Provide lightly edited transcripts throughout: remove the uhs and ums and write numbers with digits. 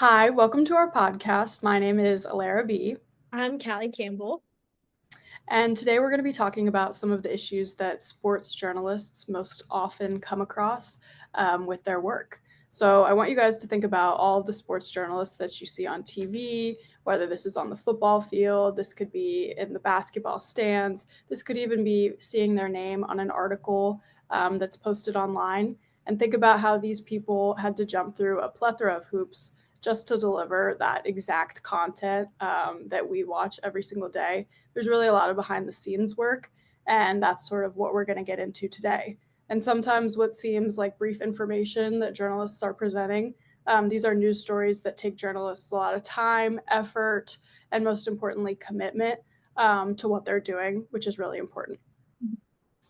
Hi, welcome to our podcast. My name is Allera B, I'm Callie Campbell. and today we're going to be talking about some of the issues that sports journalists most often come across with their work. So, I want you guys to think about all of the sports journalists that you see on TV, whether this is on the football field, this could be in the basketball stands, this could even be seeing their name on an article that's posted online. And think about how these people had to jump through a plethora of hoops just to deliver that exact content that we watch every single day. There's really a lot of behind the scenes work, and that's sort of what we're going to get into today. And sometimes what seems like brief information that journalists are presenting, these are news stories that take journalists a lot of time, effort, and most importantly, commitment to what they're doing, which is really important.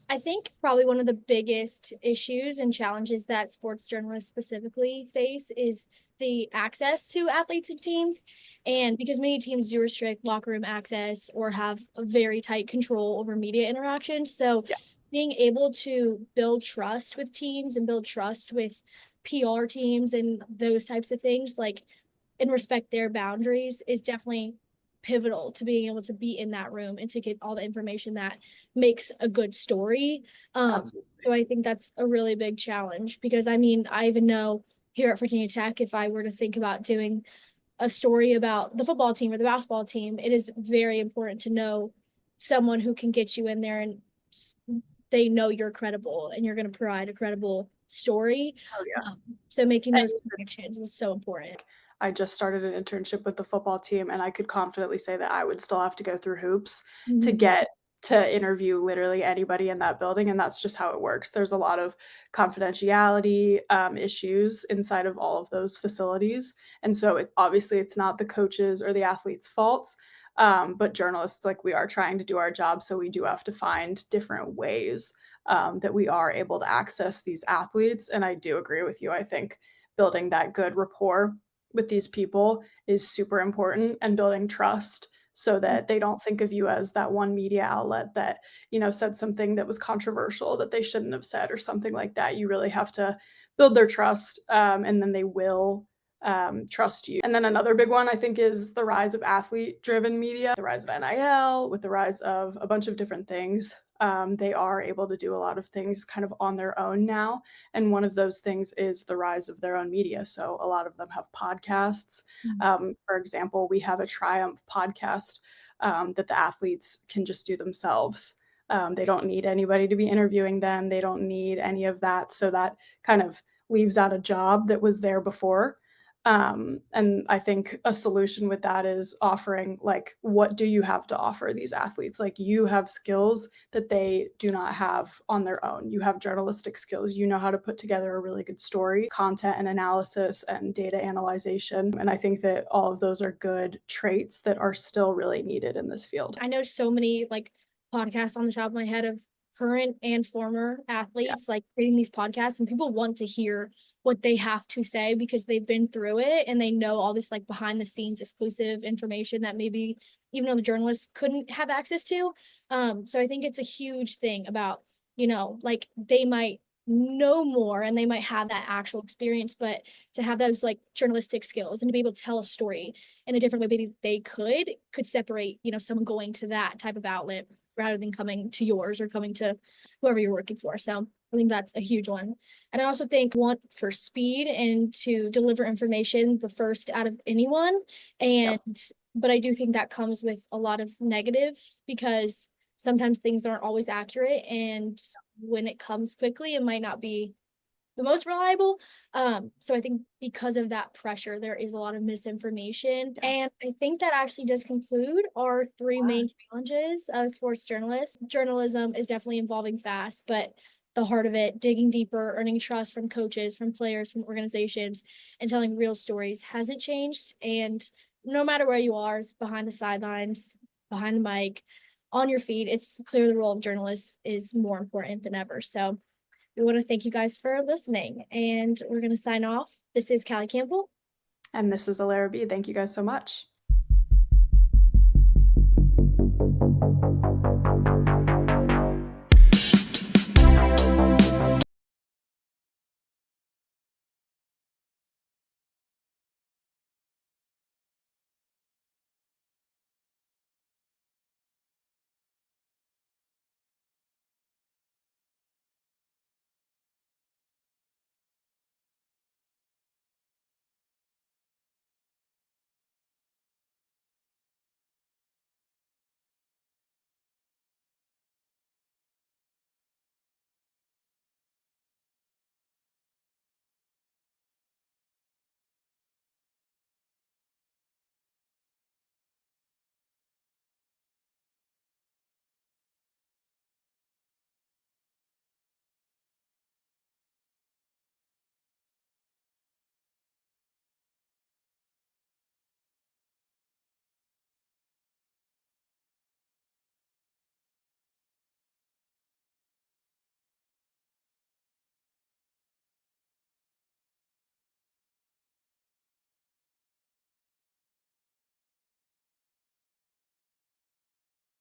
I think probably one of the biggest issues and challenges that sports journalists specifically face is the access to athletes and teams. And because many teams do restrict locker room access or have a very tight control over media interactions. So Yeah, being able to build trust with teams and build trust with PR teams and those types of things, like, and respect their boundaries is definitely pivotal to being able to be in that room and to get all the information that makes a good story. absolutely. So I think that's a really big challenge because I mean, I even know here at Virginia Tech, if I were to think about doing a story about the football team or the basketball team, it is very important to know someone who can get you in there and they know you're credible and you're going to provide a credible story. Oh, yeah. So making And those connections is so important. I just started an internship with the football team, and I could confidently say that I would still have to go through hoops to Mhm. get to interview literally anybody in that building, and that's just how it works. There's a lot of confidentiality issues inside of all of those facilities, and so obviously it's not the coaches or the athletes' faults, but journalists like we are trying to do our job, so we do have to find different ways that we are able to access these athletes. And I do agree with you. I think building that good rapport with these people is super important, and building trust so that they don't think of you as that one media outlet that said something that was controversial that they shouldn't have said or something like that. You really have to build their trust, and then they will trust you. And then another big one I think is the rise of athlete driven media, the rise of NIL, with the rise of a bunch of different things. They are able to do a lot of things kind of on their own now, and one of those things is the rise of their own media. So a lot of them have podcasts. For example, we have a Triumph podcast that the athletes can just do themselves. They don't need anybody to be interviewing them. They don't need any of that. So that kind of leaves out a job that was there before. And I think a solution with that is offering, like, what do you have to offer these athletes? Like, you have skills that they do not have on their own. You have journalistic skills. You know how to put together a really good story, content and analysis and data analyzation. And I think that all of those are good traits that are still really needed in this field. I know so many like podcasts on the top of my head of current and former Yeah. athletes like creating these podcasts, and people want to hear what they have to say because they've been through it and they know all this like behind the scenes exclusive information that maybe even though the journalists couldn't have access to. So I think it's a huge thing about, like they might know more and they might have that actual experience, but to have those like journalistic skills and to be able to tell a story in a different way maybe they could separate, someone going to that type of outlet rather than coming to yours or coming to whoever you're working for. So I think that's a huge one. And I also think want for speed and to deliver information the first out of anyone. And Yep. but I do think that comes with a lot of negatives because sometimes things aren't always accurate, and when it comes quickly it might not be the most reliable. So I think because of that pressure, there is a lot of misinformation. Yeah. And I think that actually does conclude our three Yeah. main challenges of sports journalists. Journalism is definitely evolving fast, but the heart of it, digging deeper, earning trust from coaches, from players, from organizations, and telling real stories hasn't changed. And no matter where you are, it's behind the sidelines, behind the mic, on your feet, it's clear the role of journalists is more important than ever. So we want to thank you guys for listening, and we're going to sign off. This is Callie Campbell. And this is Alara B. Thank you guys so much.